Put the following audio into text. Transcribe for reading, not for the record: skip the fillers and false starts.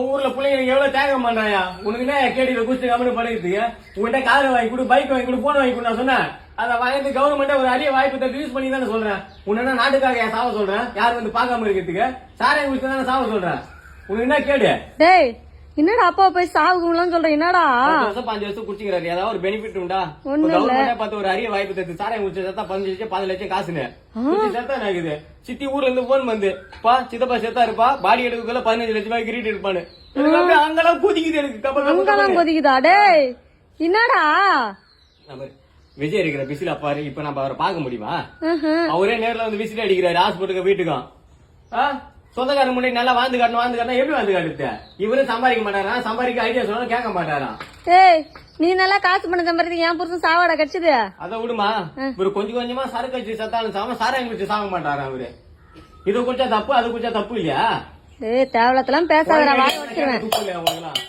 ஊர்ல பிள்ளைங்க எவ்வளவு தியாகம் பண்றாயா? உனக்கு என்ன கேடியில குடிச்சு கம்மனு பண்ணிக்கிறதுக்கு உன்கிட்ட கார் வாங்கி கொடு, பைக் வாங்கி கொடு, போன் வாங்கி கொடு நான் சொன்னேன். அதை வாங்கி கவர்மெண்ட் ஒரு அரிய வாய்ப்பு யூஸ் பண்ணி தானே சொல்றேன். உன்ன நாட்டுக்காக என் சாவ சொல்றேன், யாரும் வந்து பாக்காம இருக்கிறதுக்கு சாராயம் குடிச்சு தானே சாவ சொல்றேன். உனக்கு என்ன கேடு? டேய் என்னடா அப்பா போய் சாவுக்கும்லாம் சொல்ற? என்னடா 5 வருஷம் குடிச்சுக்கிறாரு, ஏதாவது ஒரு பெனிஃபிட் உண்டா? கவர்மெண்ட் பார்த்து ஒரு அரிய வாய்ப்பு தருது. சாராயம் குடிச்சு செத்தா 15 லட்சம் காசுன்னு செத்தா இருக்குது. சித்தி ஊர்ல இருந்து போன் வந்து பா சித்தப்பா செத்தா இருப்பா, பாடி எடுக்கல 15 லட்சம் ரூபாய் கிரீட் இருப்பானு. அங்கெல்லாம் கொதிக்குது எனக்கு. அங்கெல்லாம் கொதிக்குதா? டேய் என்னடா விஜய் இருக்கிற பிசில பாரு. இப்ப நம்ம அவரை பார்க்க முடியுமா? அவரே நேர்ல வந்து விசில் அடிக்கிறாரு ஹாஸ்பிட்டலுக்கு வீட்டுக்கும். சொந்தக்காரன் முன்னாடி நல்லா வாழ்ந்து காட்டணும் எப்படி வாழ்ந்து காட்டுது? இவரும் சம்பாதிக்க மாட்டாரா? சம்பாதிக்க ஐடியா சொன்னாலும் கேட்க மாட்டாரா? ஏய் நீ நல்லா காசு பண்ண சம்பாதிக்க என் புருஷன் சாவாடா கடிச்சது? அதை விடுமா, இவரு கொஞ்சம் கொஞ்சமா சரக்கு வச்சு சத்தாலும் சாம சாராயம் குடிச்சு சாக மாட்டாரா அவரு? இது குடிச்சா தப்பு, அது குடிச்சா தப்பு இல்லையா? ஏய் தேவலத்தெல்லாம் பேசாதடா, வாய் வச்சிருவேன். துப்பு இல்லையா உங்களுக்குலாம்?